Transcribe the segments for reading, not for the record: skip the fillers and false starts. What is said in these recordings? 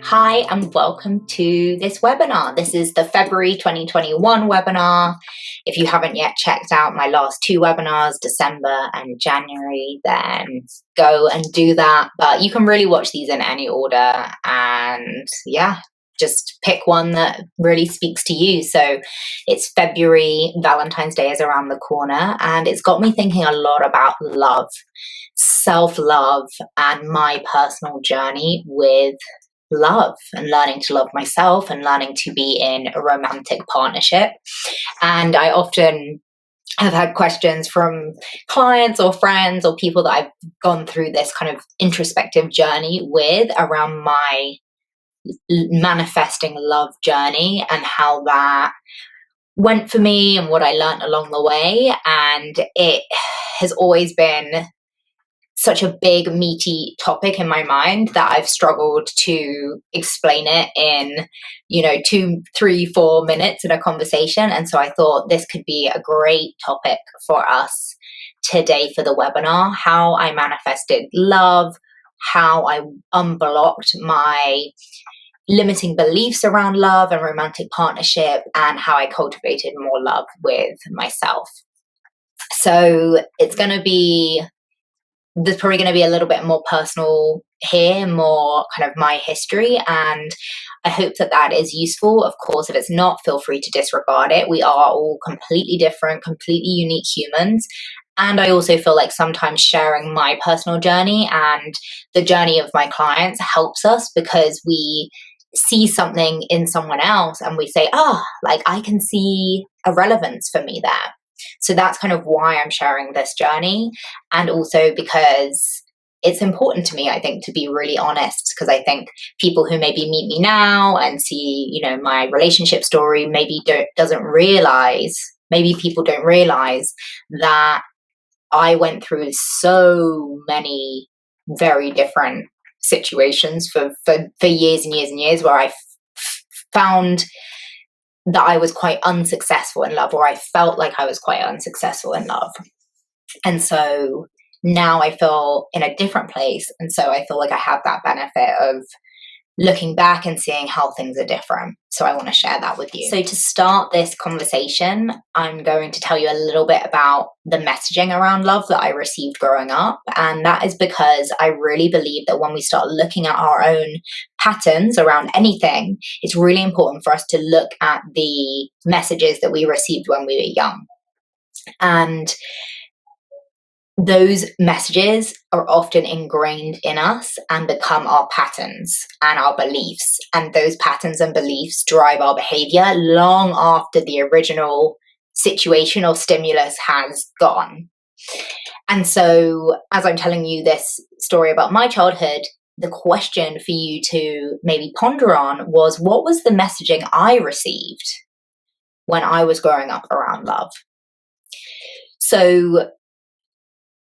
Hi and welcome to this webinar. This is the February 2021 webinar. If you haven't yet checked out my last two webinars, December and January, then go and do that. But you can really watch these in any order and just pick one that really speaks to you. So it's February, Valentine's Day is around the corner, and it's got me thinking a lot about love, self-love, and my personal journey with love and learning to love myself and learning to be in a romantic partnership. And I often have had questions from clients or friends or people that I've gone through this kind of introspective journey with around my manifesting love journey and how that went for me and what I learned along the way. And it has always been such a big, meaty topic in my mind that I've struggled to explain it in, 2, 3, 4 minutes in a conversation. And so I thought this could be a great topic for us today for the webinar: how I manifested love, how I unblocked my limiting beliefs around love and romantic partnership, and how I cultivated more love with myself. So there's probably going to be a little bit more personal here, more kind of my history, and I hope that is useful. Of course, if it's not, feel free to disregard it. We are all completely different, completely unique humans. And I also feel like sometimes sharing my personal journey and the journey of my clients helps us, because we see something in someone else and we say, I can see a relevance for me there. So that's kind of why I'm sharing this journey. And also because it's important to me, I think, to be really honest, because I think people who maybe meet me now and see, my relationship story maybe people don't realize that I went through so many very different situations for years and years and years, where I found that I was quite unsuccessful in love, or I felt like I was quite unsuccessful in love. And so now I feel in a different place. And so I feel like I have that benefit of looking back and seeing how things are different. So I want to share that with you. So to start this conversation, I'm going to tell you a little bit about the messaging around love that I received growing up. And that is because I really believe that when we start looking at our own patterns around anything, it's really important for us to look at the messages that we received when we were young. And those messages are often ingrained in us and become our patterns and our beliefs. And those patterns and beliefs drive our behavior long after the original situation or stimulus has gone. And so, as I'm telling you this story about my childhood, the question for you to maybe ponder on was, what was the messaging I received when I was growing up around love? So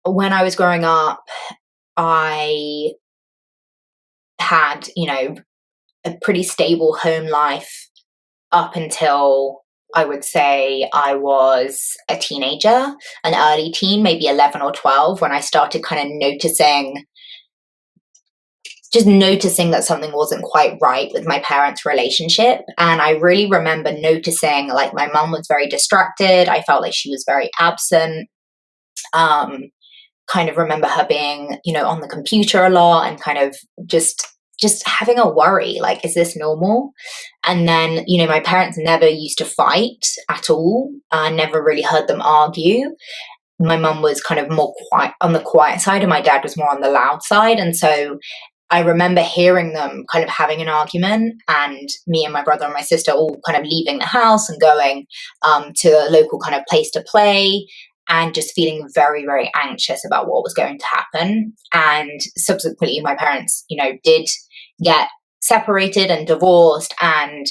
when I was growing up, I had, a pretty stable home life up until, I would say, I was a teenager, an early teen, maybe 11 or 12, when I started kind of noticing that something wasn't quite right with my parents' relationship. And I really remember noticing, like, my mum was very distracted. I felt like she was very absent. Kind of remember her being, on the computer a lot, and kind of just having a worry, like, is this normal? And then, my parents never used to fight at all. I never really heard them argue. My mum was kind of more quiet, on the quiet side, and my dad was more on the loud side. And so I remember hearing them kind of having an argument, and me and my brother and my sister all kind of leaving the house and going to a local kind of place to play, and just feeling very, very anxious about what was going to happen. And subsequently, my parents, did get separated and divorced. And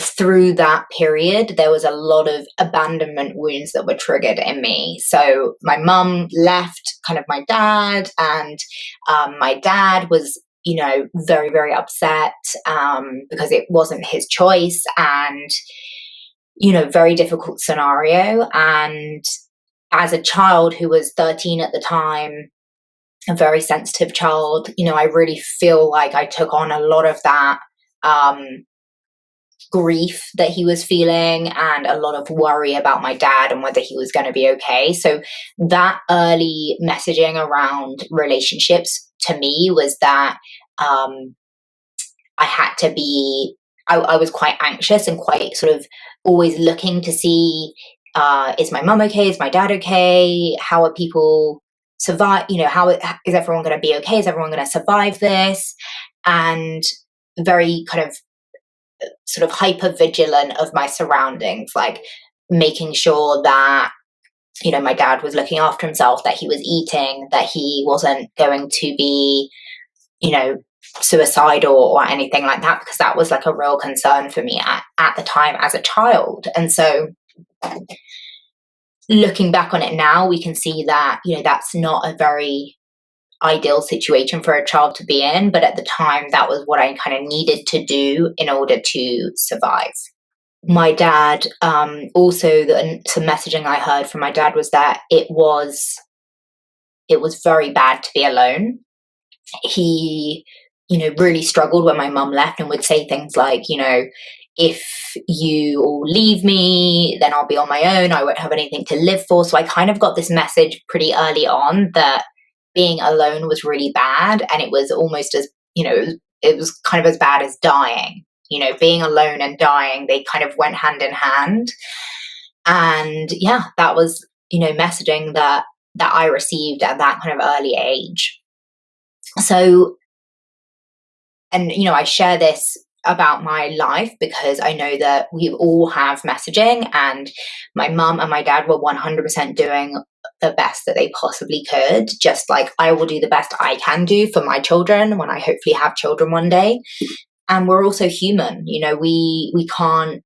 through that period, there was a lot of abandonment wounds that were triggered in me. So my mum left kind of my dad, and my dad was, very, very upset because it wasn't his choice, and, very difficult scenario. And as a child who was 13 at the time, a very sensitive child, I really feel like I took on a lot of that grief that he was feeling and a lot of worry about my dad and whether he was going to be okay. So that early messaging around relationships to me was that I had to be, I was quite anxious and quite sort of always looking to see, is my mum okay? Is my dad okay? How are people survive? You know, how is everyone going to be okay? Is everyone going to survive this? And very kind of sort of hyper vigilant of my surroundings, like making sure that, you know, my dad was looking after himself, that he was eating, that he wasn't going to be, you know, suicidal or anything like that, because that was like a real concern for me at the time as a child. And so looking back on it now, we can see that, you know, that's not a very ideal situation for a child to be in, but at the time that was what I kind of needed to do in order to survive. My dad, also some messaging I heard from my dad was that it was very bad to be alone. He, you know, really struggled when my mum left and would say things like, you know, if you all leave me, then I'll be on my own. I won't have anything to live for. So I kind of got this message pretty early on that being alone was really bad. And it was almost as, you know, it was kind of as bad as dying. You know, being alone and dying, they kind of went hand in hand. And yeah, that was, you know, messaging that I received at that kind of early age. So, and, you know, I share this about my life because I know that we all have messaging, and my mum and my dad were 100% doing the best that they possibly could, just like I will do the best I can do for my children when I hopefully have children one day. And we're also human, you know, we can't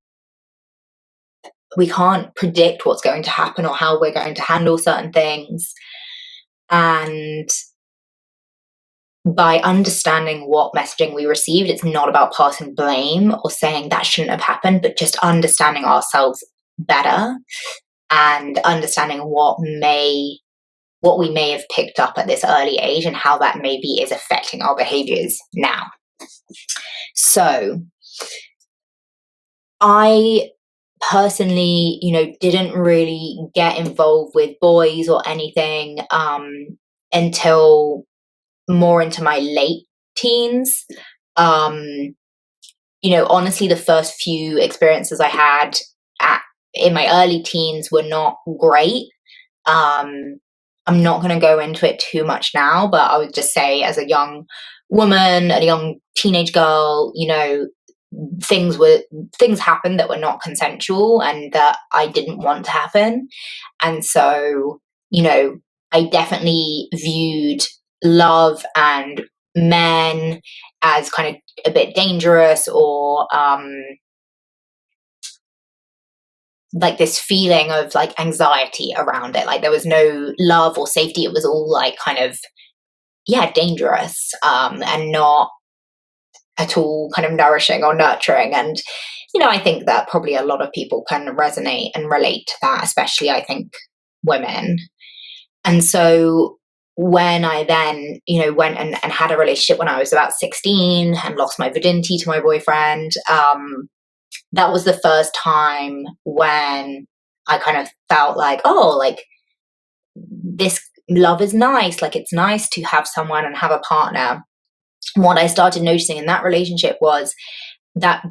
predict what's going to happen or how we're going to handle certain things. And by understanding what messaging we received, it's not about passing blame or saying that shouldn't have happened, but just understanding ourselves better and understanding what we may have picked up at this early age and how that maybe is affecting our behaviors now. So I personally, you know, didn't really get involved with boys or anything until more into my late teens. You know, honestly, the first few experiences I had in my early teens were not great. I'm not going to go into it too much now, but I would just say as a young woman, a young teenage girl, you know, things happened that were not consensual and that I didn't want to happen. And so, you know, I definitely viewed love and men as kind of a bit dangerous, or like this feeling of like anxiety around it. Like there was no love or safety. It was all like kind of, yeah, dangerous, and not at all kind of nourishing or nurturing. And, you know, I think that probably a lot of people can resonate and relate to that, especially I think women. And so when I then, you know, went and had a relationship when I was about 16 and lost my virginity to my boyfriend, that was the first time when I kind of felt like, oh, like this love is nice. Like it's nice to have someone and have a partner. What I started noticing in that relationship was that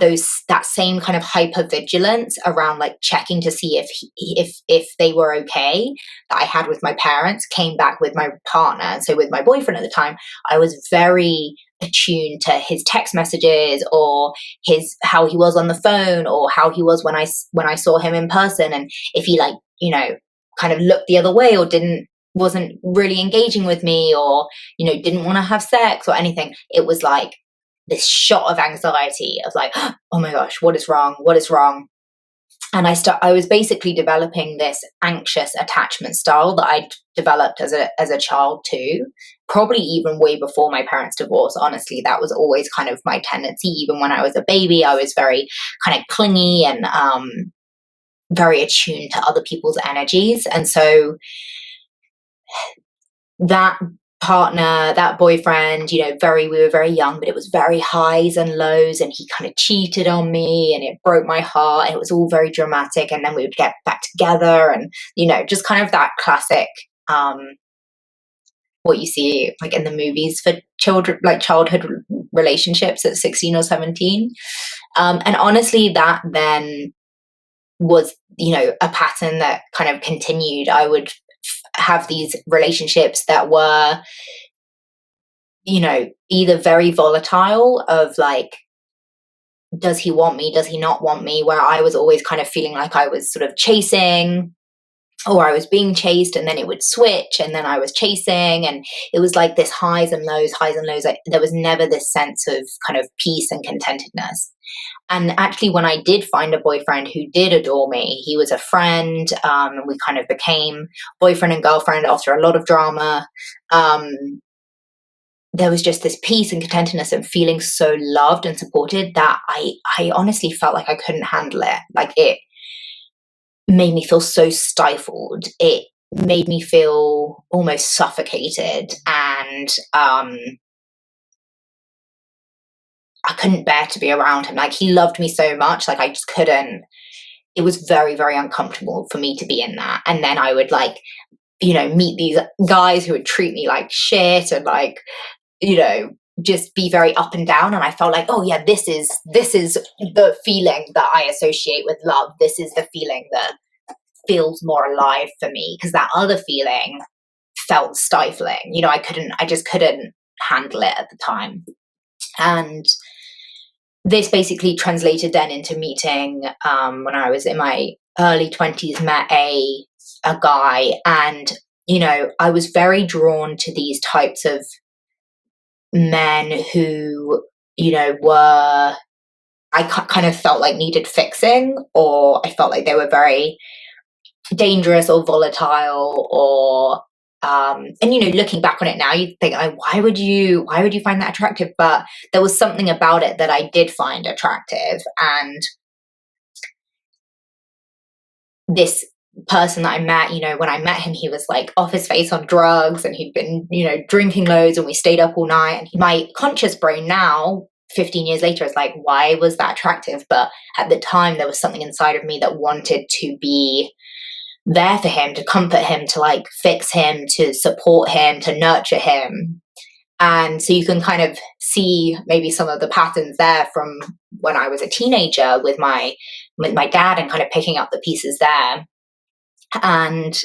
same kind of hypervigilance around like checking to see if they were okay that I had with my parents came back with my partner. So with my boyfriend at the time, I was very attuned to his text messages or how he was on the phone or how he was when I saw him in person, and if he, like, you know, kind of looked the other way or wasn't really engaging with me, or, you know, didn't want to have sex or anything, it was like this shot of anxiety of like, oh my gosh, what is wrong? What is wrong? And I was basically developing this anxious attachment style that I'd developed as a child too, probably even way before my parents' divorce. Honestly, that was always kind of my tendency. Even when I was a baby, I was very kind of clingy and very attuned to other people's energies. And so that partner, that boyfriend, we were very young, but it was very highs and lows, and he kind of cheated on me, and it broke my heart, and it was all very dramatic, and then we would get back together, and just kind of that classic what you see like in the movies for children, like childhood relationships at 16 or 17. And honestly, that then was a pattern that kind of continued. I would have these relationships that were either very volatile, of like, does he want me, does he not want me, where I was always kind of feeling like I was sort of chasing, or I was being chased, and then it would switch, and then I was chasing, and it was like this highs and lows, highs and lows. There was never this sense of kind of peace and contentedness. And actually, when I did find a boyfriend who did adore me, he was a friend, and we kind of became boyfriend and girlfriend after a lot of drama. There was just this peace and contentedness and feeling so loved and supported that I honestly felt like I couldn't handle it. Like, it made me feel so stifled. It made me feel almost suffocated, and I couldn't bear to be around him. Like, he loved me so much, like I just couldn't. It was very, very uncomfortable for me to be in that. And then I would like, meet these guys who would treat me like shit, and like, just be very up and down. And I felt like, oh yeah, this is the feeling that I associate with love. This is the feeling that feels more alive for me, because that other feeling felt stifling. I just couldn't handle it at the time. And this basically translated then into meeting, when I was in my early 20s, met a guy, and I was very drawn to these types of men who were, I kind of felt like needed fixing, or I felt like they were very dangerous or volatile, or and looking back on it now, you think, oh, why would you find that attractive? But there was something about it that I did find attractive. And this person that I met, when I met him, he was like off his face on drugs, and he'd been drinking loads, and we stayed up all night. And my conscious brain now, 15 years later, is like, why was that attractive? But at the time, there was something inside of me that wanted to be there for him, to comfort him, to like fix him, to support him, to nurture him. And so you can kind of see maybe some of the patterns there from when I was a teenager with my dad, and kind of picking up the pieces there. And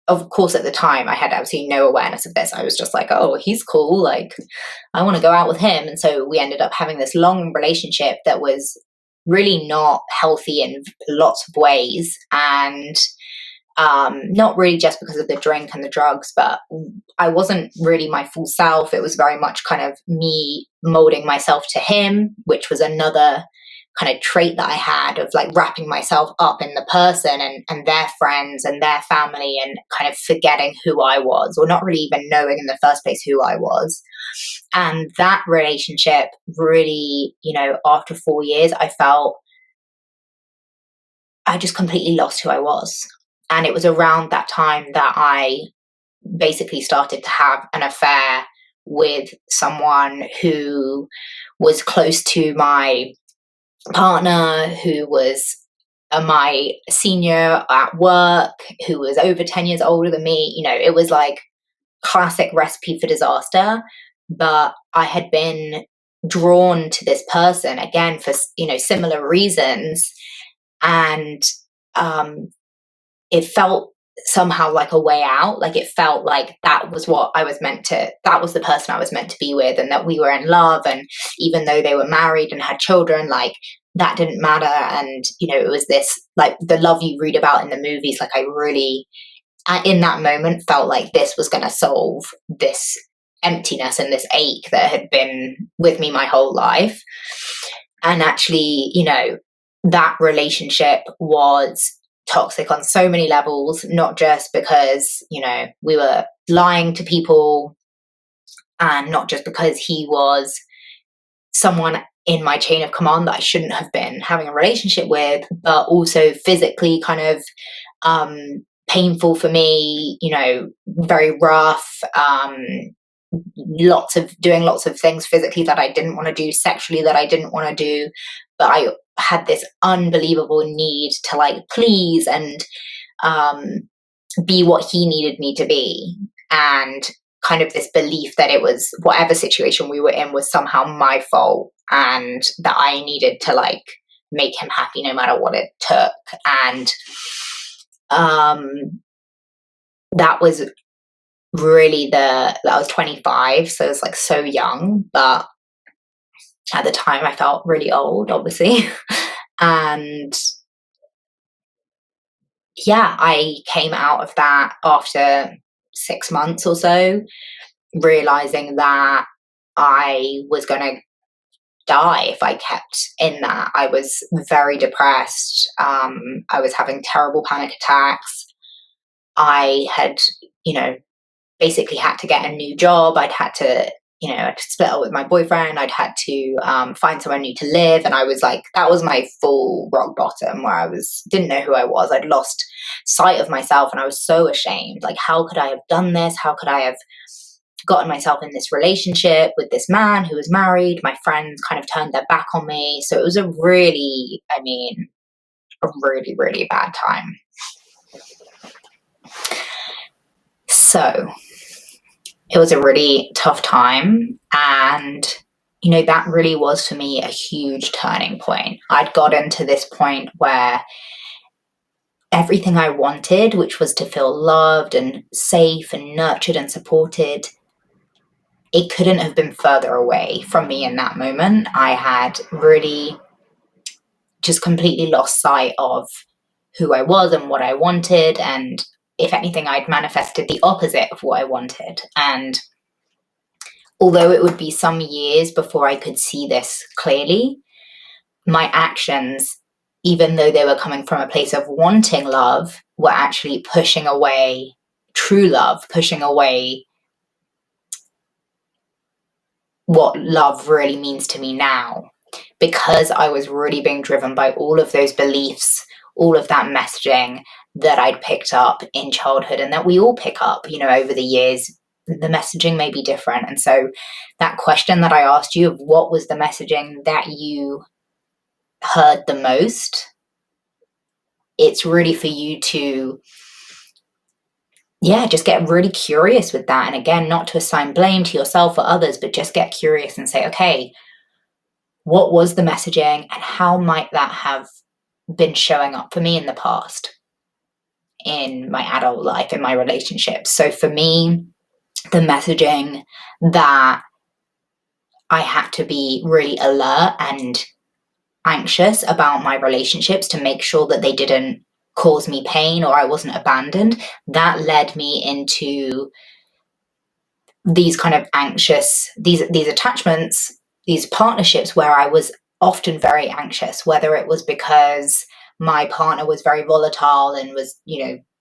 of course, at the time, I had absolutely no awareness of this. I was just like, oh, he's cool, like I want to go out with him. And so we ended up having this long relationship that was really not healthy in lots of ways. And not really just because of the drink and the drugs, but I wasn't really my full self. It was very much kind of me molding myself to him, which was another kind of trait that I had, of like wrapping myself up in the person and their friends and their family, and kind of forgetting who I was, or not really even knowing in the first place who I was. And that relationship really, after 4 years, I felt I just completely lost who I was. And it was around that time that I basically started to have an affair with someone who was close to my partner, who was my senior at work, who was over 10 years older than me. It was like classic recipe for disaster. But I had been drawn to this person again for similar reasons, and it felt somehow like a way out. Like, it felt like that was that was the person I was meant to be with, and that we were in love. And even though they were married and had children, like, that didn't matter. And it was this, like, the love you read about in the movies. Like, I really, in that moment, felt like this was going to solve this emptiness and this ache that had been with me my whole life. And actually, that relationship was toxic on so many levels, not just because, we were lying to people, and not just because he was someone in my chain of command that I shouldn't have been having a relationship with, but also physically kind of painful for me, very rough, doing lots of things physically that I didn't want to do, sexually that I didn't want to do, but I had this unbelievable need to like please and be what he needed me to be, and kind of this belief that it was whatever situation we were in was somehow my fault, and that I needed to like make him happy no matter what it took. And that was really that I was 25, so it's like so young, but at the time I felt really old, obviously. And yeah, I came out of that after 6 months or so, realizing that I was going to die if I kept in that. I was very depressed. I was having terrible panic attacks. I had, basically had to get a new job. I'd had to, I'd split up with my boyfriend. I'd had to find somewhere new to live. And I was like, that was my full rock bottom, where didn't know who I was. I'd lost sight of myself, and I was so ashamed. Like, how could I have done this? How could I have gotten myself in this relationship with this man who was married? My friends kind of turned their back on me. So it was a really, really bad time. So it was a really tough time. And, that really was for me a huge turning point. I'd gotten to this point where everything I wanted, which was to feel loved and safe and nurtured and supported, it couldn't have been further away from me in that moment. I had really just completely lost sight of who I was and what I wanted. And if anything, I'd manifested the opposite of what I wanted. And although it would be some years before I could see this clearly, my actions, even though they were coming from a place of wanting love, were actually pushing away true love, pushing away what love really means to me now, because I was really being driven by all of those beliefs, all of that messaging that I'd picked up in childhood and that we all pick up, over the years. The messaging may be different. And so that question that I asked you of what was the messaging that you heard the most, it's really for you to just get really curious with that. And again, not to assign blame to yourself or others, but just get curious and say, okay, what was the messaging and how might that have been showing up for me in the past, in my adult life, in my relationships? So for me, the messaging that I had to be really alert and anxious about my relationships to make sure that they didn't cause me pain or I wasn't abandoned, that led me into these kind of anxious, these attachments, these partnerships where I was often very anxious, whether it was because my partner was very volatile and was,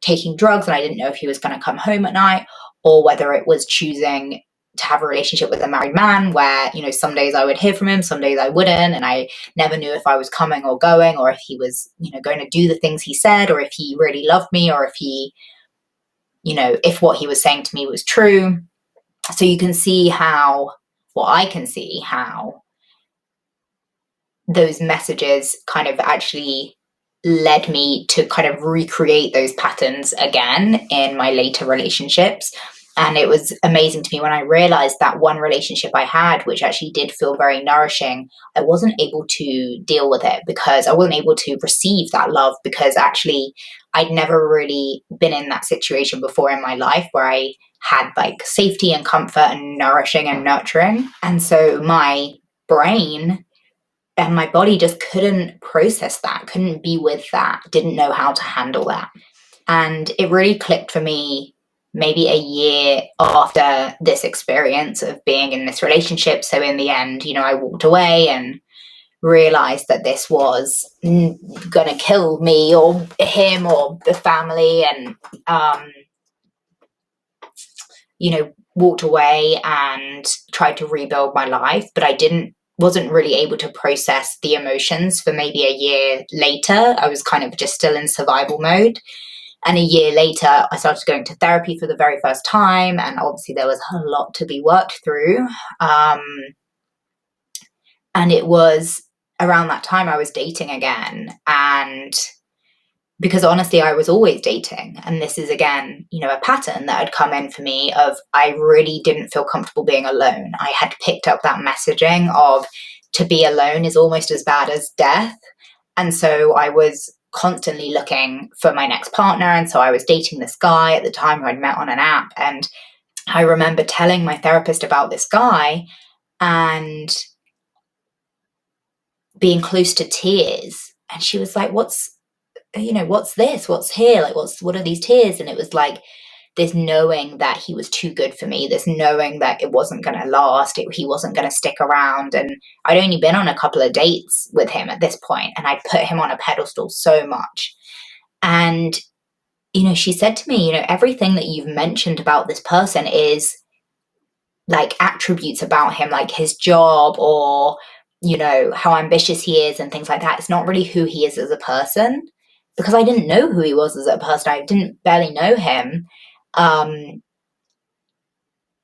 taking drugs and I didn't know if he was going to come home at night, or whether it was choosing to have a relationship with a married man where, some days I would hear from him, some days I wouldn't, and I never knew if I was coming or going, or if he was, going to do the things he said, or if he really loved me, or if he, if what he was saying to me was true. So you can see I can see how those messages kind of actually led me to kind of recreate those patterns again in my later relationships. And it was amazing to me when I realized that one relationship I had, which actually did feel very nourishing, I wasn't able to deal with it because I wasn't able to receive that love, because actually I'd never really been in that situation before in my life where I had like safety and comfort and nourishing and nurturing. And so my brain and my body just couldn't process that, couldn't be with that, didn't know how to handle that. And it really clicked for me maybe a year after this experience of being in this relationship. So in the end, I walked away and realized that this was going to kill me or him or the family, and walked away and tried to rebuild my life. But I wasn't really able to process the emotions for maybe a year later. I was kind of just still in survival mode. And a year later, I started going to therapy for the very first time. And obviously there was a lot to be worked through. And it was around that time I was dating again. And because honestly, I was always dating. And this is, again, a pattern that had come in for me of I really didn't feel comfortable being alone. I had picked up that messaging of to be alone is almost as bad as death. And so I was constantly looking for my next partner. And so I was dating this guy at the time who I'd met on an app. And I remember telling my therapist about this guy and being close to tears. And she was like, what's this? What's here? Like, what are these tears? And it was like this knowing that he was too good for me, this knowing that it wasn't going to last, he wasn't going to stick around. And I'd only been on a couple of dates with him at this point, and I'd put him on a pedestal so much. And, she said to me, everything that you've mentioned about this person is like attributes about him, like his job or, how ambitious he is and things like that. It's not really who he is as a person, because I didn't know who he was as a person. I didn't barely know him. And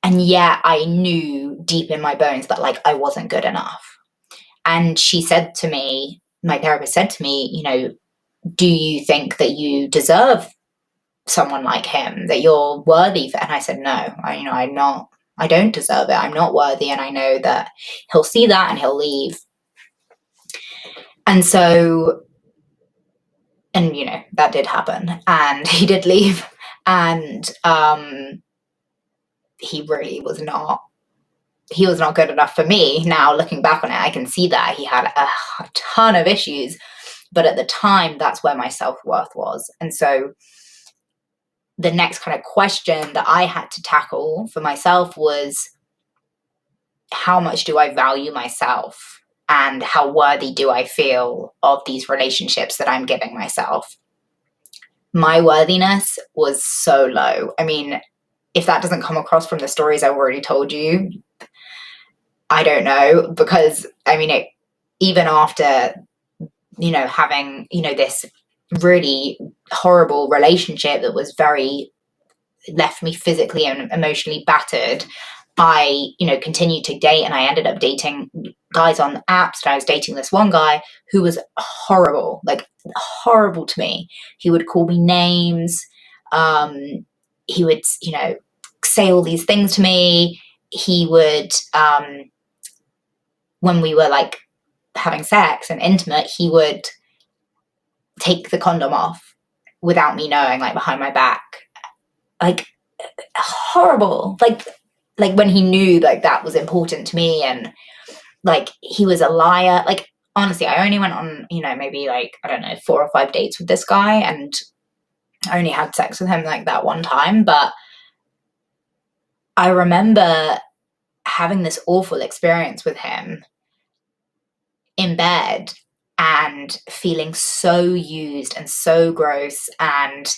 yet I knew deep in my bones that like I wasn't good enough. And she said to me, my therapist said to me, do you think that you deserve someone like him, that you're worthy for? And I said, no, I don't deserve it. I'm not worthy. And I know that he'll see that and he'll leave. And so, and that did happen, and he did leave. And he really was not good enough for me. Now looking back on it, I can see that he had a ton of issues, but at the time that's where my self-worth was. And so the next kind of question that I had to tackle for myself was, how much do I value myself, and how worthy do I feel of these relationships that I'm giving myself? My worthiness was so low. I mean, if that doesn't come across from the stories I've already told you, I don't know, because even after, having, this really horrible relationship that was left me physically and emotionally battered, I, continued to date, and I ended up dating guys on apps. And I was dating this one guy who was horrible to me. He would call me names. He would, say all these things to me. He would, when we were like having sex and intimate, he would take the condom off without me knowing, like behind my back. Like, horrible. Like when he knew like that was important to me, and like he was a liar. Like, honestly, I only went on, maybe like, I don't know, 4 or 5 dates with this guy, and I only had sex with him like that one time. But I remember having this awful experience with him in bed and feeling so used and so gross, and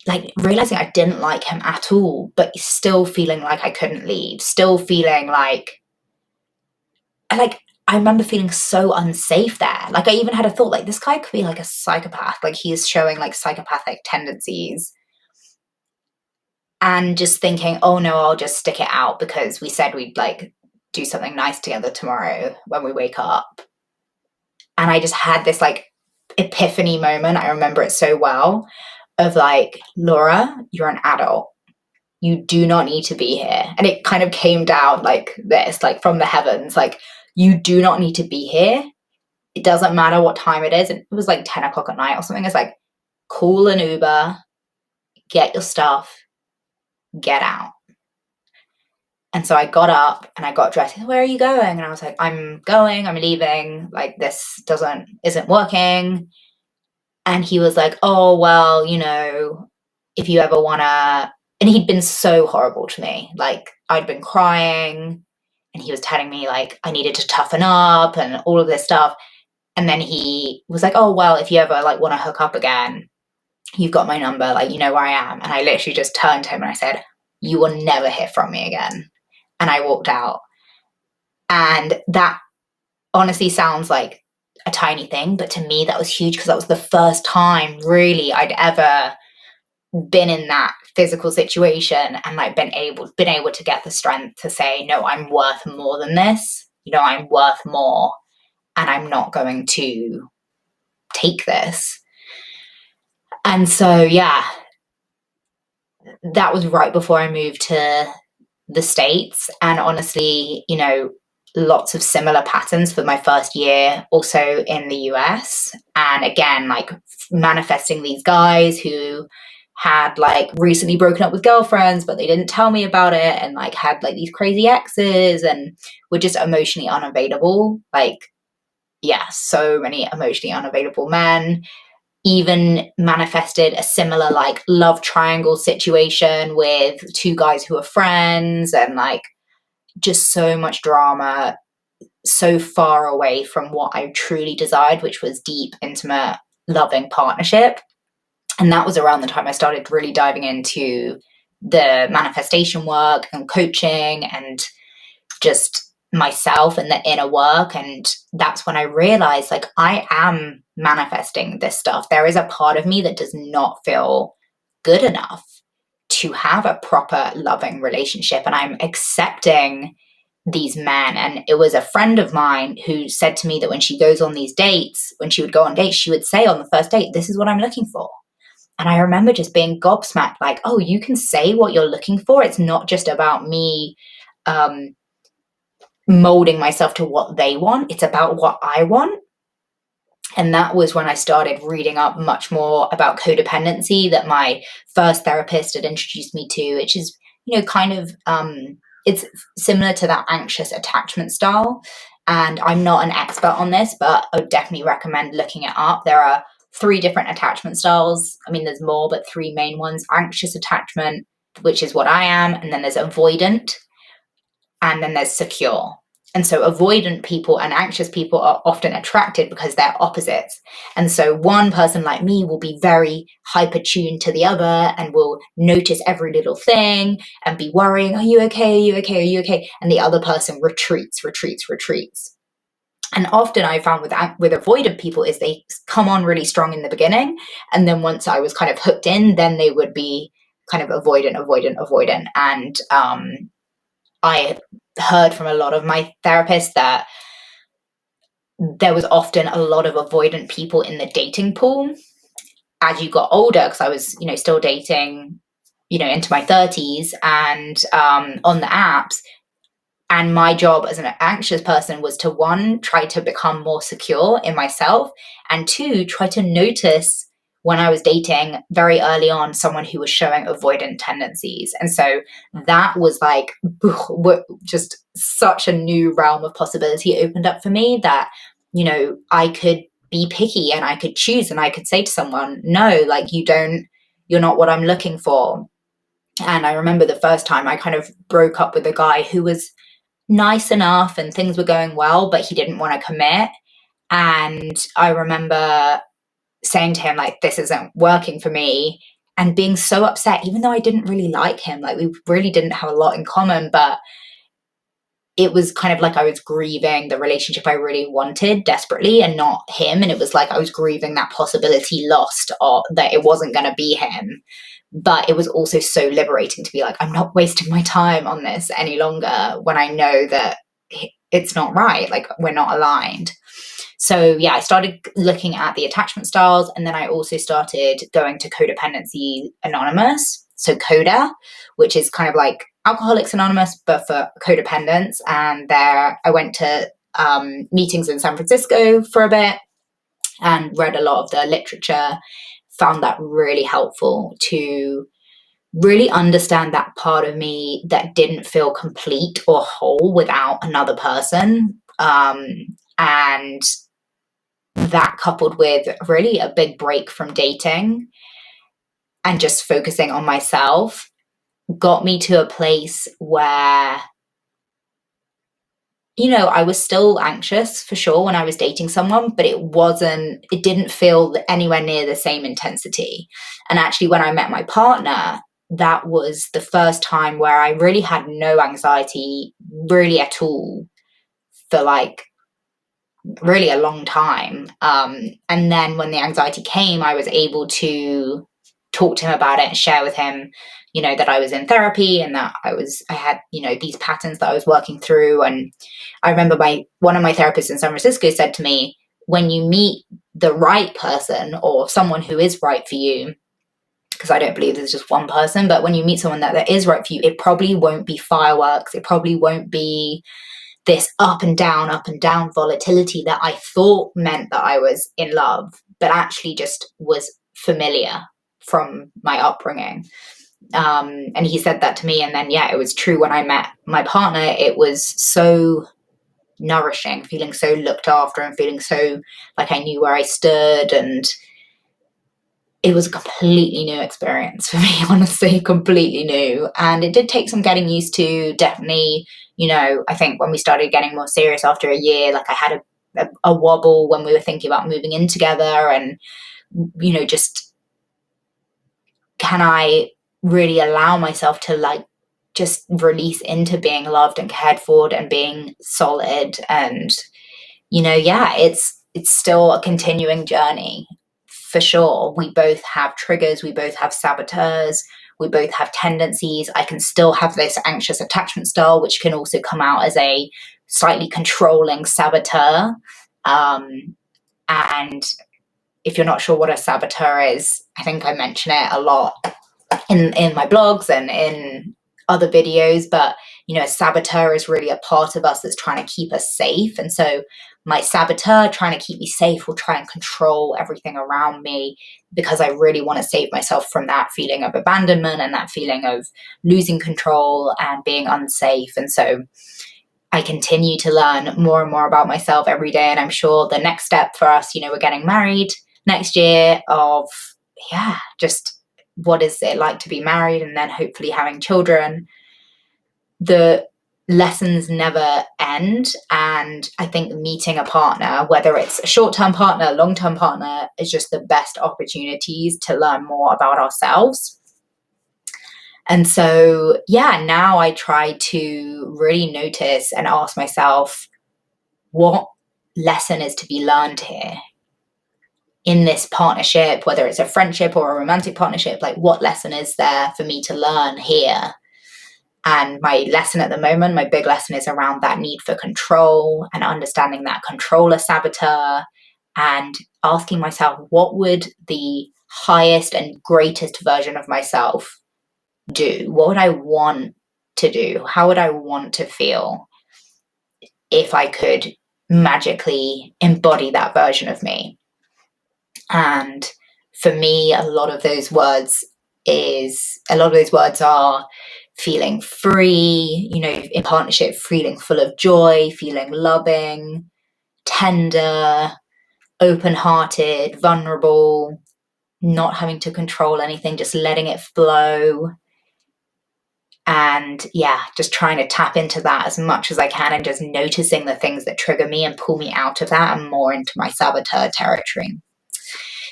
like realizing I didn't like him at all, but still feeling like I couldn't leave, still feeling like I remember feeling so unsafe there. Like, I even had a thought, like, this guy could be like a psychopath. Like, he is showing like psychopathic tendencies. And just thinking, oh no, I'll just stick it out because we said we'd like do something nice together tomorrow when we wake up. And I just had this like epiphany moment. I remember it so well, of like, Laura, you're an adult. You do not need to be here. And it kind of came down like this, like from the heavens, like, you do not need to be here. It doesn't matter what time it is. And it was like 10 o'clock at night or something. It's like, call an Uber, get your stuff, get out. And so I got up and I got dressed. Where are you going? And I was like, I'm leaving. Like, this isn't working. And he was like, oh, well, if you ever wanna, and he'd been so horrible to me. Like, I'd been crying, and he was telling me like I needed to toughen up and all of this stuff. And then he was like, oh, well, if you ever like want to hook up again, you've got my number, like, you know where I am. And I literally just turned to him and I said, you will never hear from me again. And I walked out. And that honestly sounds like a tiny thing, but to me that was huge because that was the first time really I'd ever been in that physical situation and like been able to get the strength to say, no, I'm worth more than this. I'm worth more, and I'm not going to take this. And so, yeah, that was right before I moved to the States. And honestly, lots of similar patterns for my first year also in the US. And again, like manifesting these guys who had like recently broken up with girlfriends, but they didn't tell me about it, and like had like these crazy exes and were just emotionally unavailable. Like, yeah, so many emotionally unavailable men. Even manifested a similar like love triangle situation with two guys who are friends, and like just so much drama, so far away from what I truly desired, which was deep, intimate, loving partnership. And that was around the time I started really diving into the manifestation work and coaching and just myself and the inner work. And that's when I realized like I am manifesting this stuff. There is a part of me that does not feel good enough to have a proper loving relationship, and I'm accepting these men. And it was a friend of mine who said to me that when she goes on these dates, when she would go on dates, she would say on the first date, this is what I'm looking for. And I remember just being gobsmacked, like, oh, you can say what you're looking for. It's not just about me molding myself to what they want. It's about what I want. And that was when I started reading up much more about codependency that my first therapist had introduced me to, which is, kind of, it's similar to that anxious attachment style. And I'm not an expert on this, but I would definitely recommend looking it up. There are 3 different attachment styles. I mean, there's more, but 3 main ones: anxious attachment, which is what I am. And then there's avoidant, and then there's secure. And so avoidant people and anxious people are often attracted because they're opposites. And so one person like me will be very hyper tuned to the other and will notice every little thing and be worrying, are you okay? Are you okay? Are you okay? And the other person retreats. And often I found with avoidant people is they come on really strong in the beginning. And then once I was kind of hooked in, then they would be kind of avoidant. And I heard from a lot of my therapists that there was often a lot of avoidant people in the dating pool as you got older, because I was, still dating, into my 30s and on the apps. And my job as an anxious person was to, 1, try to become more secure in myself, and 2, try to notice when I was dating very early on someone who was showing avoidant tendencies. And so that was like just such a new realm of possibility opened up for me that, I could be picky and I could choose and I could say to someone, no, like you're not what I'm looking for. And I remember the first time I kind of broke up with a guy who was nice enough and things were going well, but he didn't want to commit. And I remember saying to him, like, this isn't working for me, and being so upset, even though I didn't really like him. Like, we really didn't have a lot in common, but it was kind of like I was grieving the relationship I really wanted desperately and not him. And it was like I was grieving that possibility lost, or that it wasn't going to be him. But it was also so liberating to be like, I'm not wasting my time on this any longer when I know that it's not right. Like, we're not aligned. So yeah, I started looking at the attachment styles, and then I also started going to Codependency Anonymous, so CODA, which is kind of like Alcoholics Anonymous, but for codependents. And there I went to meetings in San Francisco for a bit and read a lot of the literature, found that really helpful to really understand that part of me that didn't feel complete or whole without another person. And that, coupled with really a big break from dating and just focusing on myself, got me to a place where, I was still anxious for sure when I was dating someone, but it didn't feel anywhere near the same intensity. And actually, when I met my partner, that was the first time where I really had no anxiety really at all for like really a long time. And then when the anxiety came, I was able to talk to him about it and share with him, that I was in therapy and that I had, these patterns that I was working through. And I remember one of my therapists in San Francisco said to me, when you meet the right person or someone who is right for you, because I don't believe there's just one person, but when you meet someone that is right for you, it probably won't be fireworks. It probably won't be this up and down volatility that I thought meant that I was in love, but actually just was familiar from my upbringing. And he said that to me. And then, it was true when I met my partner. It was so nourishing, feeling so looked after and feeling so like I knew where I stood. And it was a completely new experience for me, honestly, completely new. And it did take some getting used to, definitely. I think when we started getting more serious after a year, like I had a wobble when we were thinking about moving in together and, just can I really allow myself to like just release into being loved and cared for and being solid. And, it's still a continuing journey. For sure, we both have triggers, we both have saboteurs, we both have tendencies. I can still have this anxious attachment style, which can also come out as a slightly controlling saboteur. And if you're not sure what a saboteur is, I think I mention it a lot in my blogs and in other videos, but a saboteur is really a part of us that's trying to keep us safe. And so my saboteur trying to keep me safe will try and control everything around me because I really want to save myself from that feeling of abandonment and that feeling of losing control and being unsafe. And so I continue to learn more and more about myself every day. And I'm sure the next step for us, we're getting married next year of, just what is it like to be married and then hopefully having children. The lessons never end. And I think meeting a partner, whether it's a short-term partner, long-term partner, is just the best opportunities to learn more about ourselves. And so, now I try to really notice and ask myself, what lesson is to be learned here in this partnership, whether it's a friendship or a romantic partnership? Like, what lesson is there for me to learn here? And my lesson at the moment, my big lesson, is around that need for control and understanding that controller saboteur and asking myself, what would the highest and greatest version of myself do? What would I want to do? How would I want to feel if I could magically embody that version of me? And for me, a lot of those words are feeling free, in partnership, feeling full of joy, feeling loving, tender, open-hearted, vulnerable, not having to control anything, just letting it flow. And just trying to tap into that as much as I can and just noticing the things that trigger me and pull me out of that and more into my saboteur territory.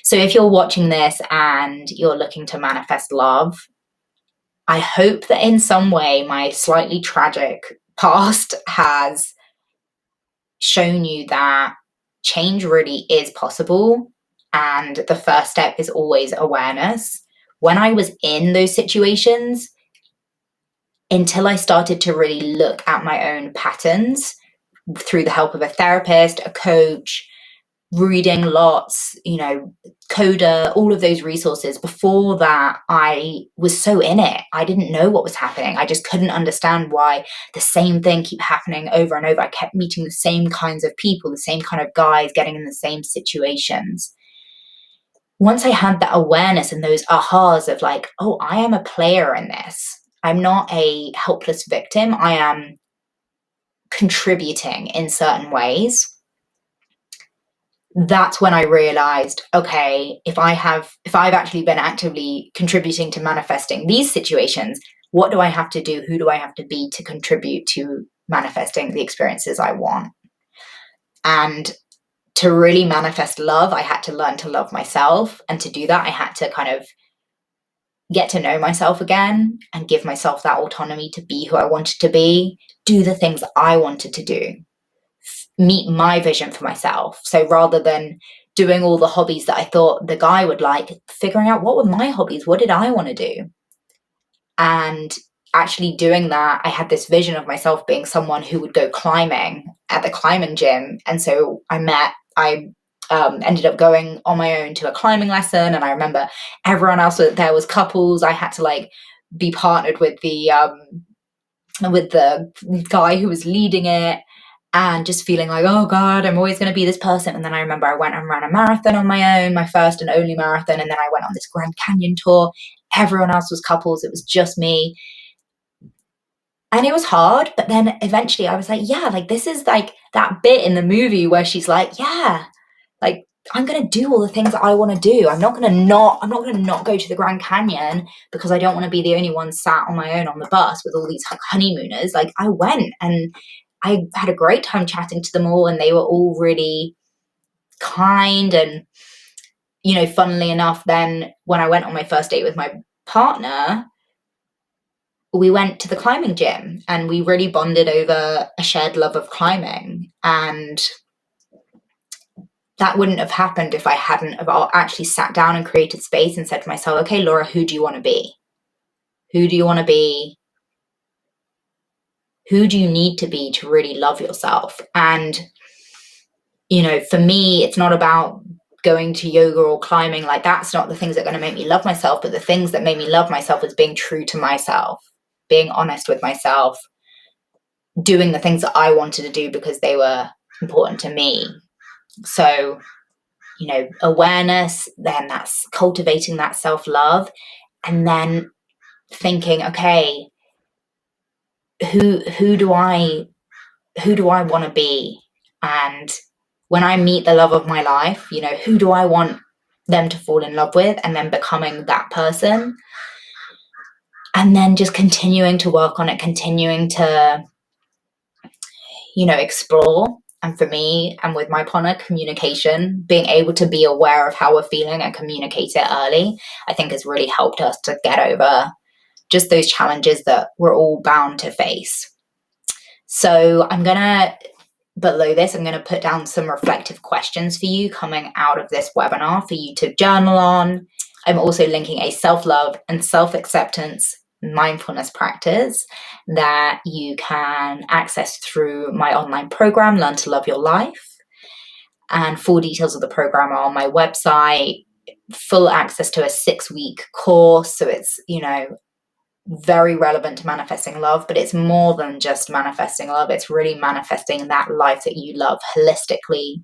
So if you're watching this and you're looking to manifest love, I hope that in some way my slightly tragic past has shown you that change really is possible. And the first step is always awareness. When I was in those situations, until I started to really look at my own patterns through the help of a therapist, a coach, reading lots, Coda, all of those resources. Before that, I was so in it. I didn't know what was happening. I just couldn't understand why the same thing kept happening over and over. I kept meeting the same kinds of people, the same kind of guys, getting in the same situations. Once I had that awareness and those ahas of like, oh, I am a player in this. I'm not a helpless victim. I am contributing in certain ways. That's when I realized, okay, if I've actually been actively contributing to manifesting these situations, what do I have to do? Who do I have to be to contribute to manifesting the experiences I want? And to really manifest love, I had to learn to love myself. And to do that, I had to kind of get to know myself again and give myself that autonomy to be who I wanted to be, do the things I wanted to do. meet my vision for myself. So rather than doing all the hobbies that I thought the guy would like, figuring out what were my hobbies, what did I want to do? And actually doing that, I had this vision of myself being someone who would go climbing at the climbing gym. And so I ended up going on my own to a climbing lesson. And I remember everyone else there was couples. I had to like be partnered with the guy who was leading it, and just feeling like, oh God, I'm always going to be this person. And then I remember I went and ran a marathon on my own, my first and only marathon. And then I went on this Grand Canyon tour. Everyone else was couples. It was just me. And it was hard. But then eventually I was like, yeah, like this is like that bit in the movie where she's like, yeah, like I'm going to do all the things that I want to do. I'm not going to not go to the Grand Canyon because I don't want to be the only one sat on my own on the bus with all these honeymooners. Like I went and I had a great time chatting to them all, and they were all really kind. And, you know, funnily enough, then when I went on my first date with my partner, we went to the climbing gym and we really bonded over a shared love of climbing. And that wouldn't have happened if I hadn't have actually sat down and created space and said to myself, okay, Laura, who do you want to be? Who do you want to be? Who do you need to be to really love yourself? And, you know, for me, it's not about going to yoga or climbing. Like that's not the things that are going to make me love myself. But the things that made me love myself was being true to myself, being honest with myself, doing the things that I wanted to do because they were important to me. So, you know, awareness, then that's cultivating that self-love, and then thinking, okay, who do I want to be? And when I meet the love of my life, you know, who do I want them to fall in love with? And then becoming that person. And then just continuing to work on it, continuing to, you know, explore. And for me, and with my partner, communication, being able to be aware of how we're feeling and communicate it early, I think has really helped us to get over just those challenges that we're all bound to face. So below this, I'm going to put down some reflective questions for you coming out of this webinar for you to journal on. I'm also linking a self-love and self-acceptance mindfulness practice that you can access through my online program, Learn to Love Your Life. And full details of the program are on my website, full access to a 6-week course. So it's, you know, very relevant to manifesting love, but it's more than just manifesting love. It's really manifesting that life that you love holistically.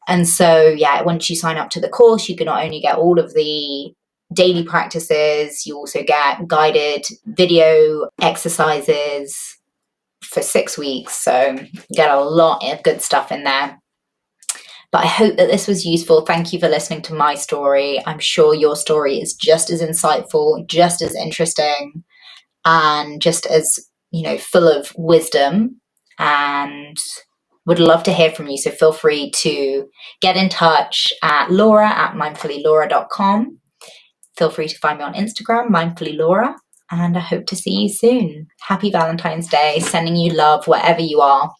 And so, yeah, once you sign up to the course, you can not only get all of the daily practices, you also get guided video exercises for 6 weeks. So you get a lot of good stuff in there. But I hope that this was useful. Thank you for listening to my story. I'm sure your story is just as insightful, just as interesting, and just as, you know, full of wisdom, and would love to hear from you. So feel free to get in touch at laura@mindfullylaura.com. Feel free to find me on Instagram, mindfullylaura, and I hope to see you soon. Happy Valentine's Day, sending you love wherever you are.